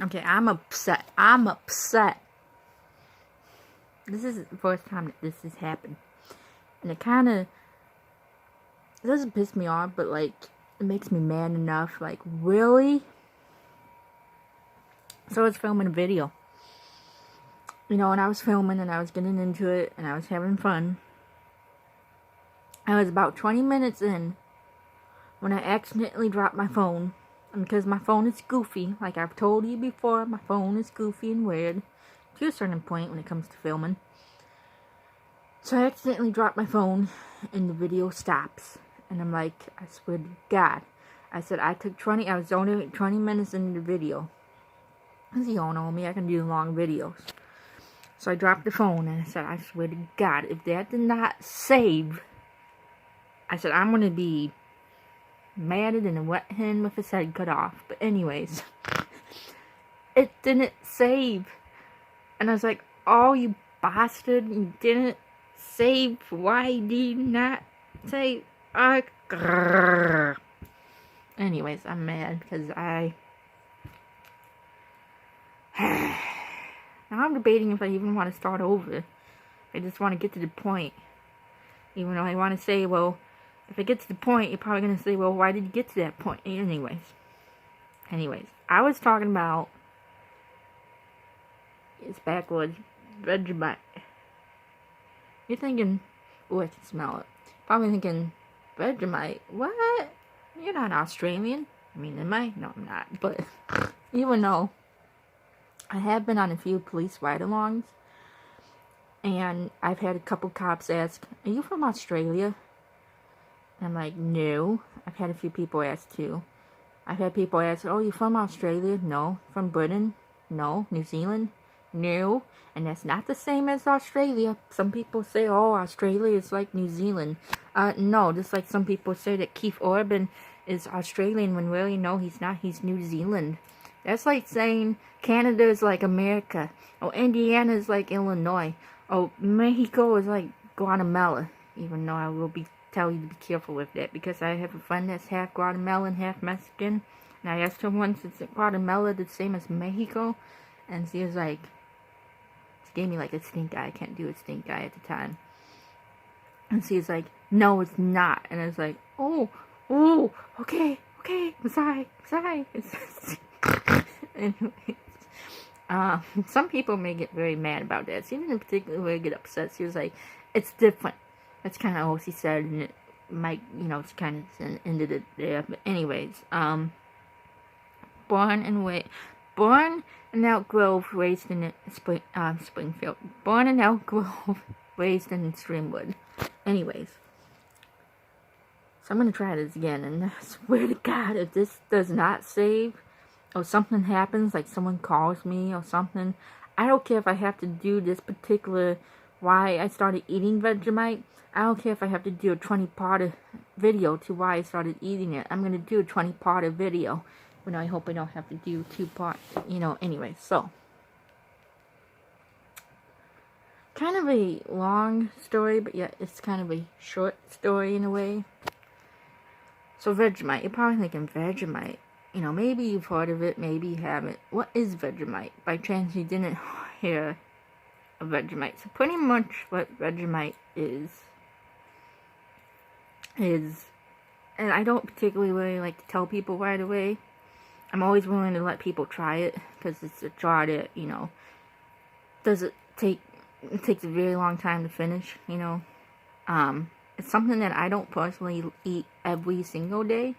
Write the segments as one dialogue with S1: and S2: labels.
S1: Okay, I'm upset. I'm upset. This is the first time that this has happened. And it kind of, it doesn't piss me off, but like, it makes me mad enough. Like, really? So I was filming a video. You know, and I was filming and I was getting into it and I was having fun. I was about 20 minutes in when I accidentally dropped my phone. And because my phone is goofy, like I've told you before, my phone is goofy and weird to a certain point when it comes to filming. So I accidentally dropped my phone and the video stops. And I'm like, I swear to God. I said I was only 20 minutes into the video. Because you all know me, I can do long videos. So I dropped the phone and I said, I swear to God, if that did not save, I said, I'm going to be madder than a wet hen with his head cut off. But anyways, it didn't save. And I was like, oh, you bastard, you didn't save. Why did you not save? Anyways, I'm mad because now I'm debating if I even want to start over. I just want to get to the point. Even though I want to say, well, if it gets to the point, you're probably going to say, well, why did you get to that point? Anyways, I was talking about, it's backwards, Vegemite. You're thinking, oh, I can smell it. Probably thinking, Vegemite? What? You're not Australian. I mean, am I? No, I'm not. But even though I have been on a few police ride-alongs, and I've had a couple cops ask, are you from Australia? And I'm like, no. I've had a few people ask too. I've had people ask, oh, you from Australia? No. From Britain? No. New Zealand? No. And that's not the same as Australia. Some people say, oh, Australia is like New Zealand. No, just like some people say that Keith Urban is Australian when really, no, he's not. He's New Zealand. That's like saying Canada is like America. Oh, Indiana is like Illinois. Oh, Mexico is like Guatemala. Even though I will tell you to be careful with that, because I have a friend that's half Guatemalan, half Mexican. And I asked her once, is Guatemala the same as Mexico? And she was like, she gave me like a stink eye. I can't do a stink eye at the time. And she was like, no, it's not. And I was like, oh, okay, I'm sorry. Anyways, some people may get very mad about that. She didn't particularly get upset. She was like, it's different. That's kind of all she said, and it might, you know, it's kind of ended it there. But anyways, born in Elk Grove, raised in Springfield. Born in Elk Grove, raised in Streamwood. Anyways, so I'm gonna try this again, and I swear to God, if this does not save, or something happens, like someone calls me or something, I don't care if I have to do this particular why I started eating Vegemite. I don't care if I have to do a 20-part video to why I started eating it. I'm going to do a 20-part video. But I hope I don't have to do 2 parts, you know, anyway. So, kind of a long story, but yet it's kind of a short story in a way. So, Vegemite. You're probably thinking, Vegemite. You know, maybe you've heard of it, maybe you haven't. What is Vegemite? By chance you didn't hear of Vegemite. So, pretty much what Vegemite is, and I don't particularly really like to tell people right away. I'm always willing to let people try it, because it's a jar that, you know, it takes a very long time to finish, you know. It's something that I don't personally eat every single day.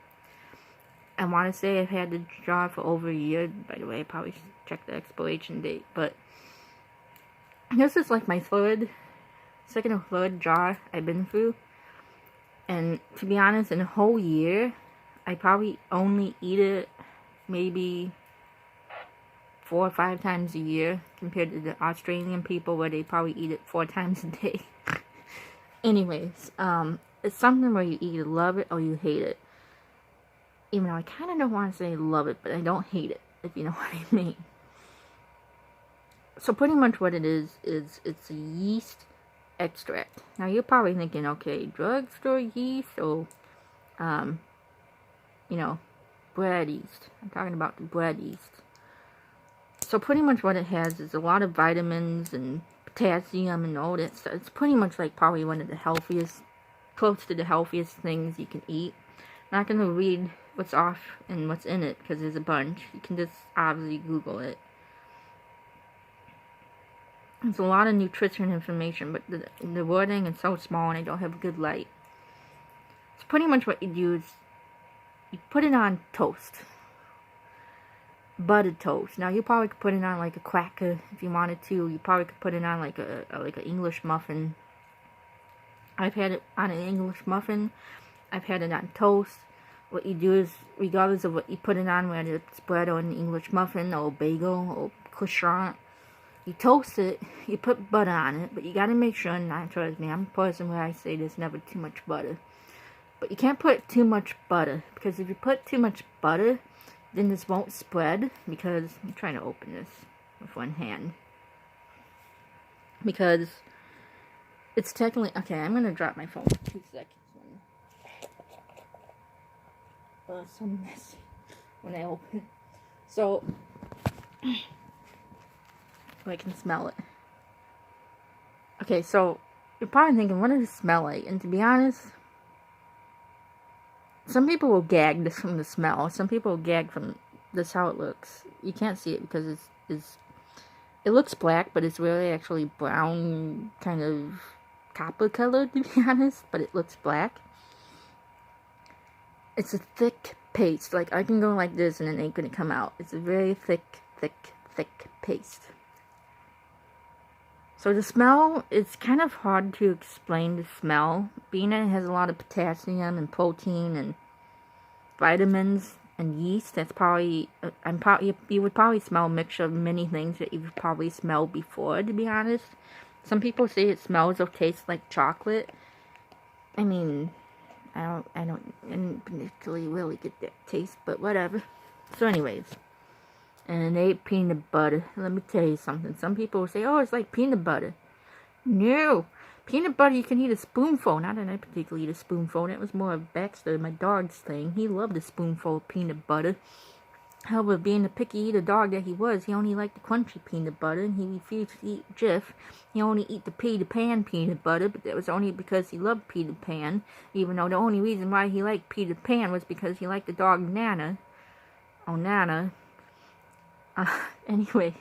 S1: I want to say I've had the jar for over a year. By the way, I probably should check the expiration date, but this is like my second or third jar I've been through. And to be honest, in a whole year, I probably only eat it maybe 4 or 5 times a year, compared to the Australian people where they probably eat it 4 times a day. Anyways, it's something where you either love it or you hate it. Even though I kind of don't want to say love it, but I don't hate it, if you know what I mean. So pretty much what it is it's a yeast extract. Now you're probably thinking, okay, drugstore yeast or, you know, bread yeast. I'm talking about the bread yeast. So pretty much what it has is a lot of vitamins and potassium and all that stuff. It's pretty much like probably one of the healthiest, close to the healthiest things you can eat. I'm not going to read what's off and what's in it because there's a bunch. You can just obviously Google it. There's a lot of nutrition information, but the wording is so small and I don't have a good light. So pretty much what you do is you put it on toast. Buttered toast. Now you probably could put it on like a cracker if you wanted to. You probably could put it on like an English muffin. I've had it on an English muffin. I've had it on toast. What you do is, regardless of what you put it on, whether it's bread or an English muffin or bagel or croissant, you toast it. You put butter on it, but you gotta make sure. And trust me, I'm a person where I say there's never too much butter. But you can't put too much butter, because if you put too much butter, then this won't spread, because I'm trying to open this with one hand. Because it's technically, okay, I'm going to drop my phone for 2 seconds. It's so messy when I open it. So, I can smell it. Okay, so you're probably thinking, what does it smell like? And to be honest, some people will gag this from the smell. Some people will gag from this how it looks. You can't see it because it looks black, but it's really actually brown, kind of copper color, to be honest, but it looks black. It's a thick paste. Like, I can go like this and it ain't gonna come out. It's a very thick paste. So the smell, it's kind of hard to explain the smell. Being that it has a lot of potassium and protein and vitamins and yeast, that's probably, you would probably smell a mixture of many things that you've probably smelled before, to be honest. Some people say it smells or tastes like chocolate. I mean, I don't particularly really get that taste, but whatever. So anyways, and they ate peanut butter. Let me tell you something. Some people will say, oh, it's like peanut butter. No. Peanut butter, you can eat a spoonful. Not that I particularly eat a spoonful. That was more of Baxter, my dog's thing. He loved a spoonful of peanut butter. However, being the picky eater dog that he was, he only liked the crunchy peanut butter, and he refused to eat Jif. He only eat the Peter Pan peanut butter, but that was only because he loved Peter Pan, even though the only reason why he liked Peter Pan was because he liked the dog Nana. Oh, Nana. Anyways,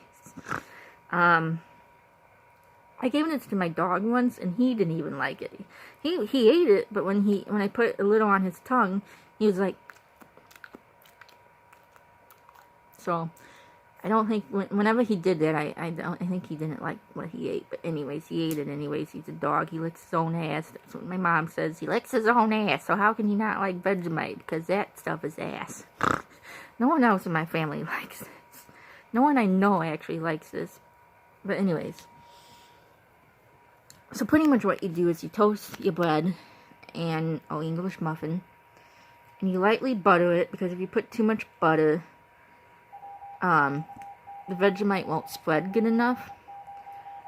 S1: I gave this to my dog once, and he didn't even like it. He ate it, but when I put a little on his tongue, he was like. So, I don't think whenever he did that, I think he didn't like what he ate. But anyways, he ate it anyways. He's a dog. He licks his own ass. That's what my mom says. He licks his own ass. So how can he not like Vegemite? Because that stuff is ass. No one else in my family likes this. No one I know actually likes this. But anyways. So pretty much what you do is you toast your bread and an English muffin. And you lightly butter it, because if you put too much butter, the Vegemite won't spread good enough.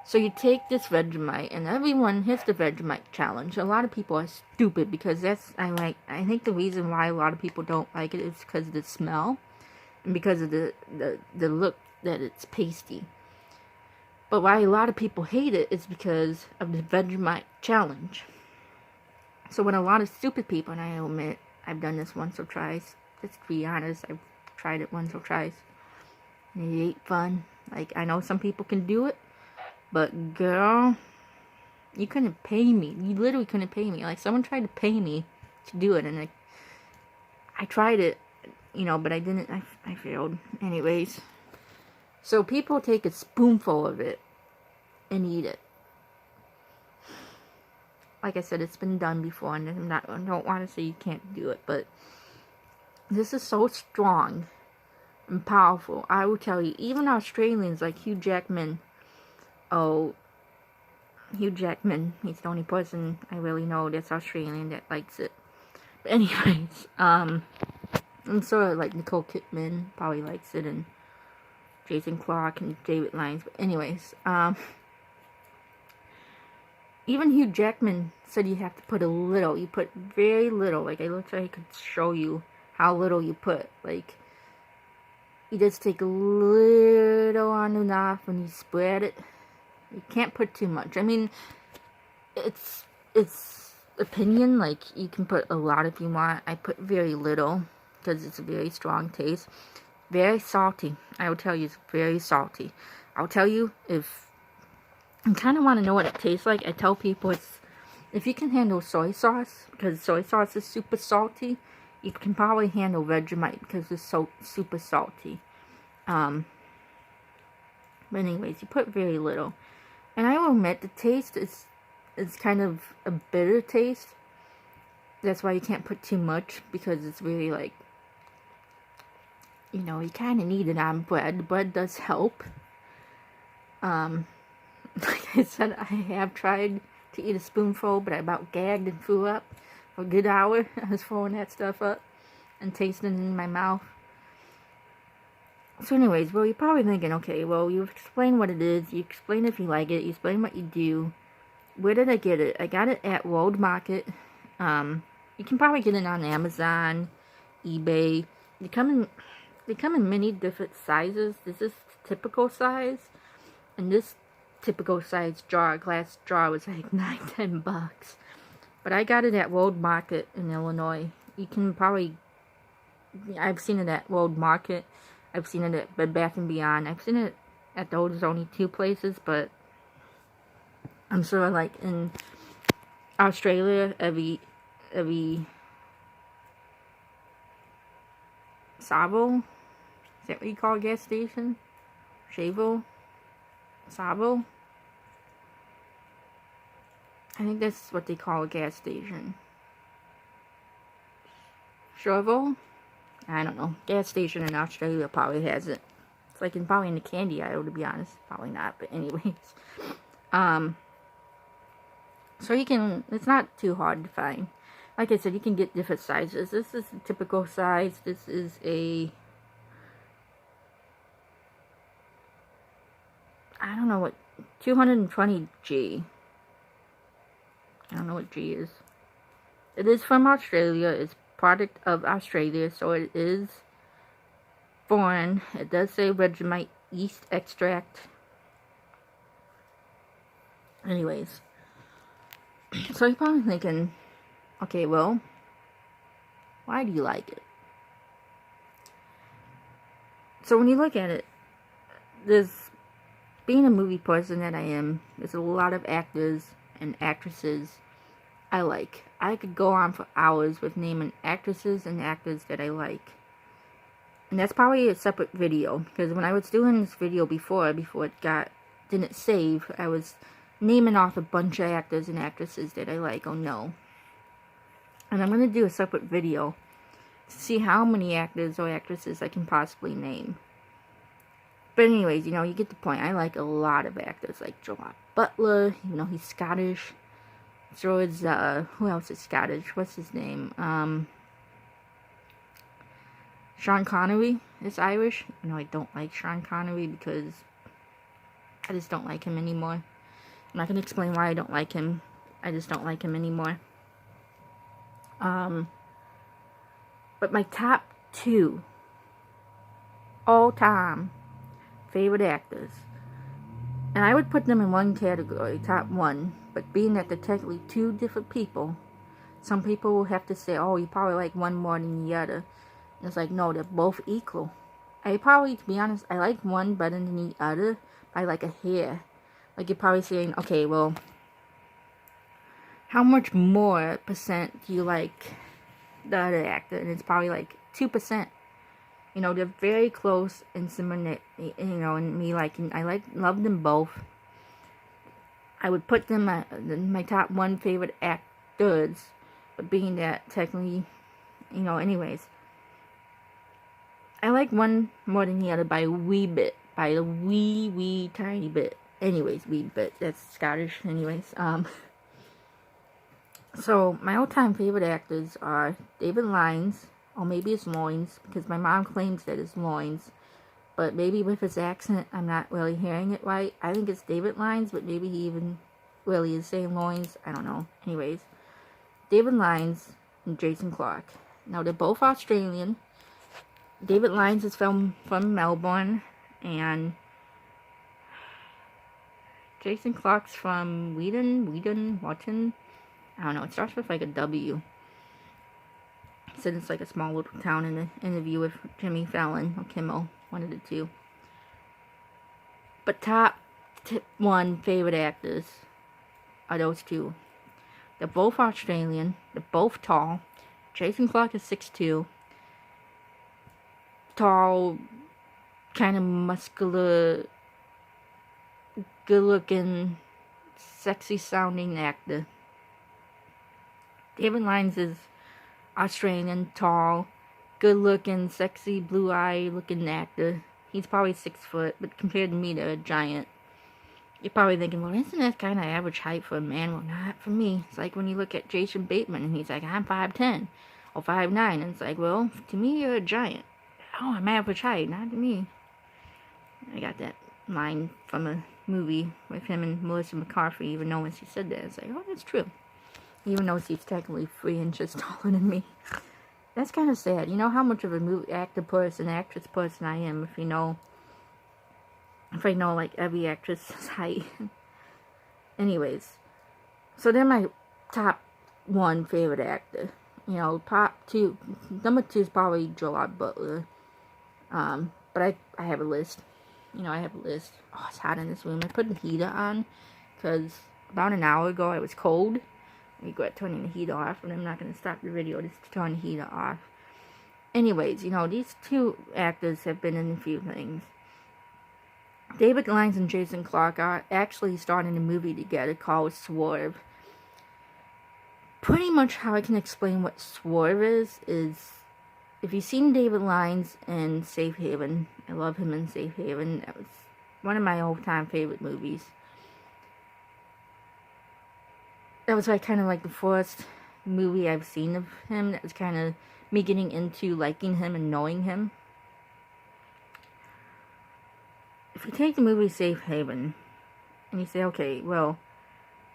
S1: So you take this Vegemite, and everyone hits the Vegemite challenge. A lot of people are stupid, because I think the reason why a lot of people don't like it is because of the smell. And because of the look that it's pasty. But why a lot of people hate it is because of the Vegemite challenge. So when a lot of stupid people, and I admit, I've done this once or twice. Let's be honest, I've tried it once or twice. And it ain't fun. Like, I know some people can do it, but girl, you couldn't pay me. You literally couldn't pay me. Like, someone tried to pay me to do it, and I tried it, but I didn't. I failed. Anyways, so people take a spoonful of it and eat it. Like I said, it's been done before, and I don't want to say you can't do it, but this is so strong and powerful. I will tell you, even Australians like Hugh Jackman. Oh, Hugh Jackman. He's the only person I really know that's Australian that likes it. But anyways, and sort of like Nicole Kidman probably likes it, and Jason Clarke and David Lyons. But anyways, even Hugh Jackman said you have to put a little. You put very little. Like, I literally could show you how little you put. Like, you just take a little on enough when you spread it. You can't put too much. I mean, it's opinion. Like, you can put a lot if you want. I put very little because it's a very strong taste. Very salty. I will tell you, it's very salty. I'll tell you, if you kind of want to know what it tastes like, I tell people it's, if you can handle soy sauce, because soy sauce is super salty, you can probably handle Vegemite because it's so super salty. But anyways, you put very little. And I will admit, the taste is kind of a bitter taste. That's why you can't put too much, because it's really like, you know, you kind of need it on bread. Bread does help. Like I said, I have tried to eat a spoonful, but I about gagged and threw up for a good hour. I was throwing that stuff up and tasting it in my mouth. So anyways, well, you're probably thinking, okay, well, you've explained what it is, you explain if you like it, you explain what you do. Where did I get it? I got it at World Market. You can probably get it on Amazon, eBay. They come in many different sizes. This is typical size, and this typical size jar, glass jar, was like $9-10. But I got it at World Market in Illinois. You can probably, I've seen it at World Market. I've seen it at Bed Bath & Beyond. I've seen it at those only 2 places, but I'm sure like in Australia, every Savo, is that what you call a gas station? Shavo? Savo? I think that's what they call a gas station. Shovel? I don't know. Gas station in Australia probably has it. It's like probably in the candy aisle, to be honest. Probably not, but anyways. So you can, it's not too hard to find. Like I said, you can get different sizes. This is a typical size. This is a, I don't know what, 220G. I don't know what G is. It is from Australia. It's product of Australia, so it is foreign. It does say Vegemite yeast extract. Anyways, so you're probably thinking, okay, well, why do you like it? So when you look at it, being a movie person that I am, there's a lot of actors and actresses I like. I could go on for hours with naming actresses and actors that I like. And that's probably a separate video, because when I was doing this video before it didn't save, I was naming off a bunch of actors and actresses that I like. Oh no. And I'm going to do a separate video to see how many actors or actresses I can possibly name. But anyways, you know, you get the point. I like a lot of actors, like Gerard Butler, you know, he's Scottish. So is, who else is Scottish? What's his name? Sean Connery is Irish. You know, I don't like Sean Connery because I just don't like him anymore. I'm not going to explain why I don't like him. I just don't like him anymore. But my top 2 all-time favorite actors, and I would put them in one category, top 1, but being that they're technically 2 different people, some people will have to say, oh, you probably like one more than the other. And it's like, no, they're both equal. I probably, to be honest, I like one better than the other by like a hair. Like, you're probably saying, okay, well, how much more percent do you like the other actor? And it's probably like 2%. You know, they're very close and similar, you know, and me liking, love them both. I would put them in my top 1 favorite actors, but being that technically, you know, anyways, I like one more than the other by a wee bit, by a wee tiny bit. Anyways, wee bit, that's Scottish, anyways. So my all-time favorite actors are David Lyons, or maybe it's Loins, because my mom claims that it's Loins, but maybe with his accent, I'm not really hearing it right. I think it's David Lyons, but maybe he even really is saying Loins. I don't know. Anyways, David Lyons and Jason Clarke. Now, they're both Australian. David Lyons is from Melbourne, and Jason Clark's from Whedon. I don't know. It starts with like a W. Said it's like a small little town in an interview with Jimmy Fallon or Kimmel, one of the two. But top one favorite actors are those two. They're both Australian. They're both tall. Jason Clark is 6'2". Tall, kind of muscular, good-looking, sexy-sounding actor. David Lyons is Australian, tall, good-looking, sexy, blue-eyed looking actor. He's probably 6 foot, but compared to me, they're a giant. You're probably thinking, well, isn't that kind of average height for a man? Well, not for me. It's like when you look at Jason Bateman, and he's like, I'm 5'10", or 5'9", and it's like, well, to me, you're a giant. Oh, I'm average height, not to me. I got that line from a movie with him and Melissa McCarthy, even though when she said that, it's like, oh, that's true. Even though she's technically 3 inches taller than me. That's kind of sad. You know how much of a movie actress person I am if I know like every actress's height. Anyways, so they're my top 1 favorite actor. You know, top 2, number 2 is probably Gerard Butler. But I have a list. You know, I have a list. Oh, it's hot in this room. I put the heater on because about an hour ago I was cold. I regret turning the heater off, and I'm not going to stop the video just to turn the heater off. Anyways, you know, these 2 actors have been in a few things. David Lyons and Jason Clark are actually starting a movie together called Swerve. Pretty much how I can explain what Swerve is if you've seen David Lyons in Safe Haven, I love him in Safe Haven. That was one of my all-time favorite movies. That was like kind of like the first movie I've seen of him. That was kind of me getting into liking him and knowing him. If you take the movie Safe Haven and you say, okay, well,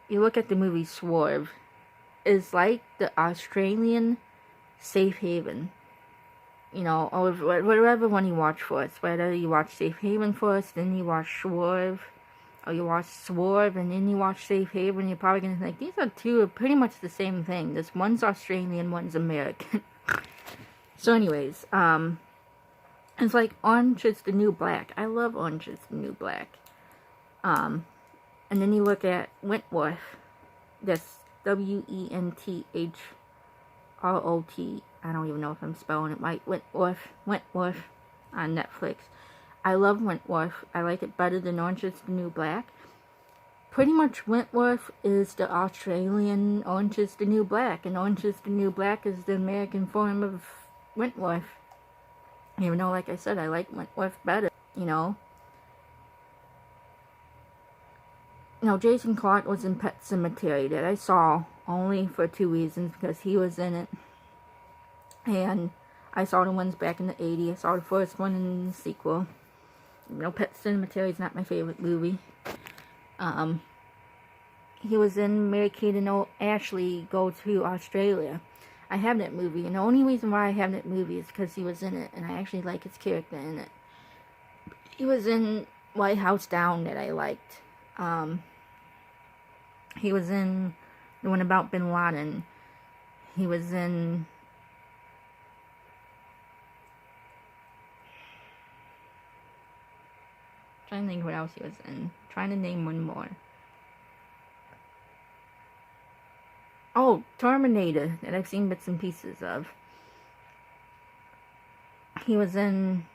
S1: you look at the movie Swerve, it's like the Australian Safe Haven. You know, or whatever one you watch first. Whether you watch Safe Haven first, then you watch Swerve, or you watch Swerve and then you watch Safe Haven, you're probably going to think, these are 2 are pretty much the same thing. This one's Australian, one's American. So anyways, it's like Orange is the New Black. I love Orange is the New Black. And then you look at Wentworth. That's Wenthrot. I don't even know if I'm spelling it right. Wentworth on Netflix. I love Wentworth. I like it better than Orange is the New Black. Pretty much Wentworth is the Australian Orange is the New Black, and Orange is the New Black is the American form of Wentworth. Even though, like I said, I like Wentworth better, you know. You know, Jason Clark was in Pet Sematary that I saw only for 2 reasons, because he was in it. And I saw the ones back in the 80s. I saw the first one and the sequel. You know, Pet Sematary is not my favorite movie. He was in Mary-Kate and Ashley Go to Australia. I have that movie, and the only reason why I have that movie is because he was in it, and I actually like his character in it. He was in White House Down that I liked. He was in the one about Bin Laden. He was in... trying to think what else he was in. Trying to name one more. Oh, Terminator, that I've seen bits and pieces of. He was in...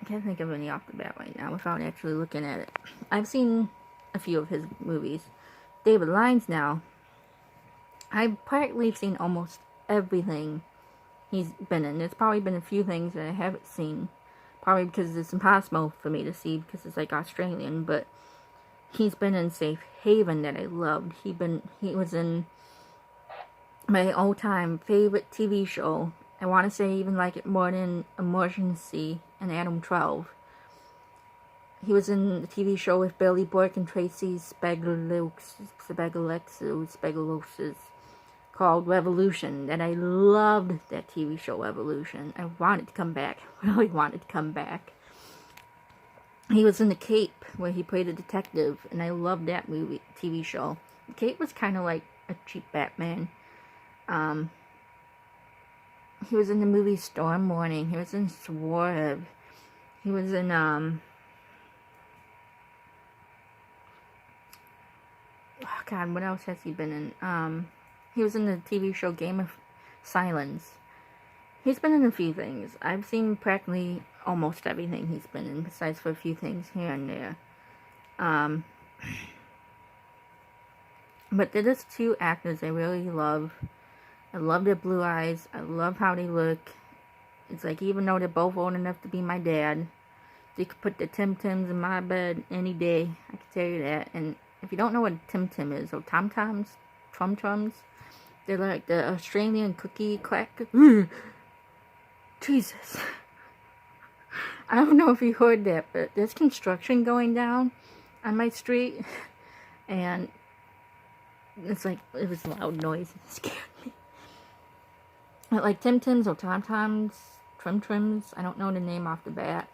S1: I can't think of any off the bat right now without actually looking at it. I've seen a few of his movies. David Lyons now. I've practically seen almost everything he's been in. There's probably been a few things that I haven't seen. Probably because it's impossible for me to see because it's like Australian, but he's been in Safe Haven that I loved. He was in my all-time favorite TV show. I want to say even like it more than Emergency and Adam 12. He was in the TV show with Billy Burke and Tracy Spegulosis called Revolution. That I loved that TV show, Revolution. I wanted to come back. Really wanted to come back. He was in The Cape, where he played a detective, and I loved that TV show. The Cape was kind of like a cheap Batman. He was in the movie Storm Warning. He was in Swerve. He was in, oh God, what else has he been in? He was in the TV show Game of Silence. He's been in a few things. I've seen practically almost everything he's been in, besides for a few things here and there. But there is two actors I really love. I love their blue eyes. I love how they look. It's like, even though they're both old enough to be my dad, they could put the Tim Tims in my bed any day. I can tell you that. And if you don't know what a Tim Tim is, or Tom Toms, Trum Trums, they're like the Australian cookie cracker. Jesus. I don't know if you heard that, but there's construction going down on my street. And it's like, it was loud noise. It scared me. But like Tim Tims or Tom Toms, Trim Trims, I don't know the name off the bat.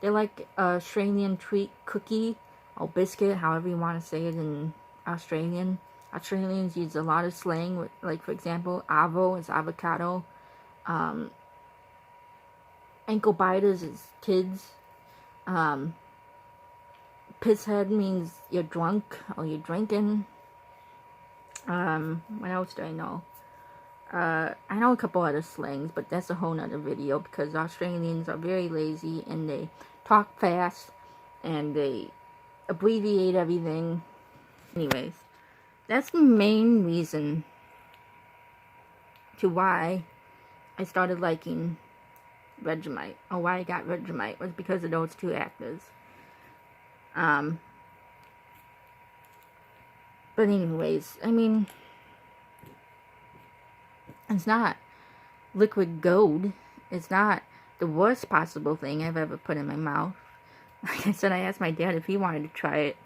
S1: They're like Australian treat cookie or biscuit, however you want to say it in Australian. Australians use a lot of slang, with, like, for example, avo is avocado. Ankle biters is kids. Pisshead means you're drunk or you're drinking. What else do I know? I know a couple other slangs, but that's a whole nother video, because Australians are very lazy and they talk fast and they abbreviate everything. Anyways, that's the main reason to why I started liking Vegemite, or why I got Vegemite, was because of those two actors. But anyways, I mean, it's not liquid gold. It's not the worst possible thing I've ever put in my mouth. Like I said, I asked my dad if he wanted to try it,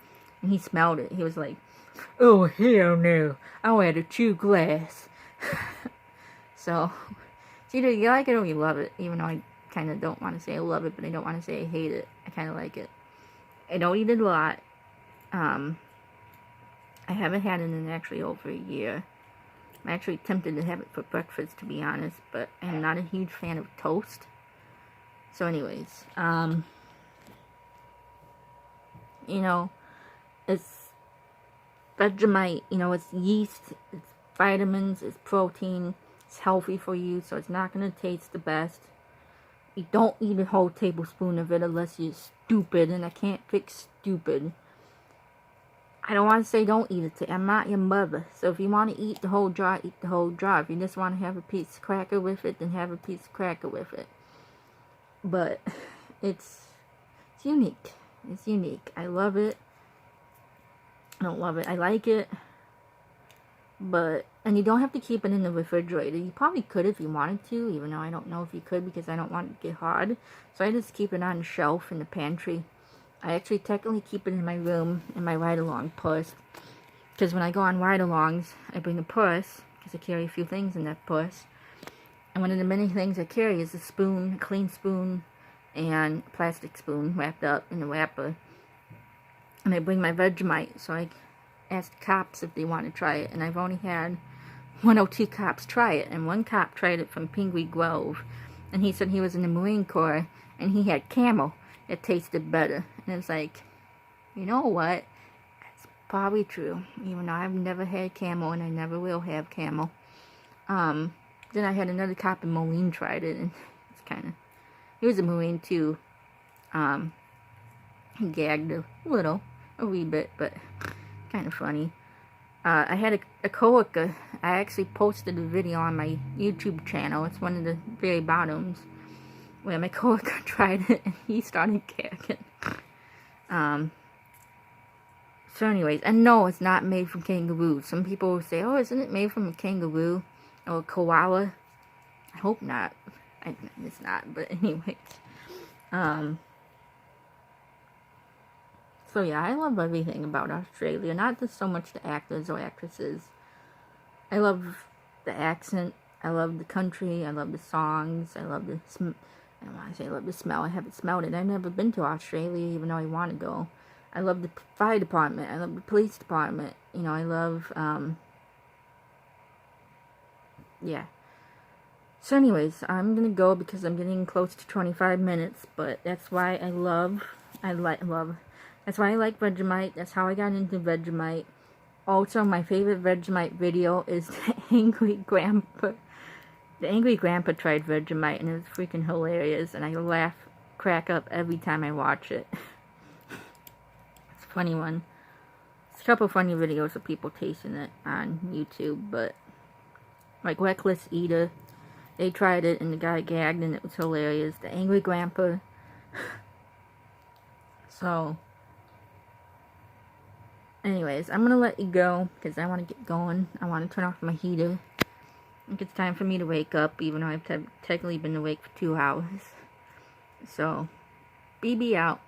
S1: and he smelled it. He was like, "Oh, hell no, I'll add a chew glass." So, it's either you like it or you love it, even though I kind of don't want to say I love it, but I don't want to say I hate it. I kind of like it. I don't eat it a lot. I haven't had it in actually over a year. I'm actually tempted to have it for breakfast, to be honest, but I'm not a huge fan of toast. So anyways, you know, it's Vegemite, you know, it's yeast, it's vitamins, it's protein, it's healthy for you, so it's not going to taste the best. You don't eat a whole tablespoon of it unless you're stupid, and I can't fix stupid. I don't want to say don't eat it. I'm not your mother. So if you want to eat the whole jar, eat the whole jar. If you just want to have a piece of cracker with it, then have a piece of cracker with it. But it's unique. It's unique. I love it. I don't love it. I like it. But, and you don't have to keep it in the refrigerator. You probably could if you wanted to, even though I don't know if you could, because I don't want it to get hard. So I just keep it on the shelf in the pantry. I actually technically keep it in my room, in my ride-along purse. Because when I go on ride-alongs, I bring a purse, because I carry a few things in that purse. And one of the many things I carry is a spoon, a clean spoon, and a plastic spoon wrapped up in a wrapper. And I bring my Vegemite, so I asked cops if they want to try it. And I've only had 1 or 2 cops try it. And one cop tried it from Pingree Grove. And he said he was in the Marine Corps, and he had camel. It tasted better. And it's like, you know what? That's probably true. Even though I've never had camel, and I never will have camel. Then I had another cop in Moline tried it, and it's kind of, he was a Marine too. He gagged a little, a wee bit, but kind of funny. I had a coworker. I actually posted a video on my YouTube channel. It's one of the very bottoms, where my coworker tried it and he started gagging. So anyways, and no, it's not made from kangaroo. Some people will say, oh, isn't it made from a kangaroo or a koala? I hope not. It's not, but anyways. So yeah, I love everything about Australia. Not just so much the actors or actresses. I love the accent. I love the country. I love the songs. I And when I say I love the smell, I haven't smelled it. I've never been to Australia, even though I want to go. I love the fire department. I love the police department. You know, I love, yeah. So anyways, I'm gonna go because I'm getting close to 25 minutes, but that's why that's why I like Vegemite. That's how I got into Vegemite. Also, my favorite Vegemite video is the Angry Grandpa. The Angry Grandpa tried Vegemite, and it was freaking hilarious, and I crack up every time I watch it. It's a funny one. It's a couple funny videos of people tasting it on YouTube, but like Reckless Eater, they tried it and the guy gagged and it was hilarious. The Angry Grandpa. So, anyways, I'm gonna let you go because I want to get going. I want to turn off my heater. I think it's time for me to wake up, even though I've technically been awake for 2 hours. So, BB out.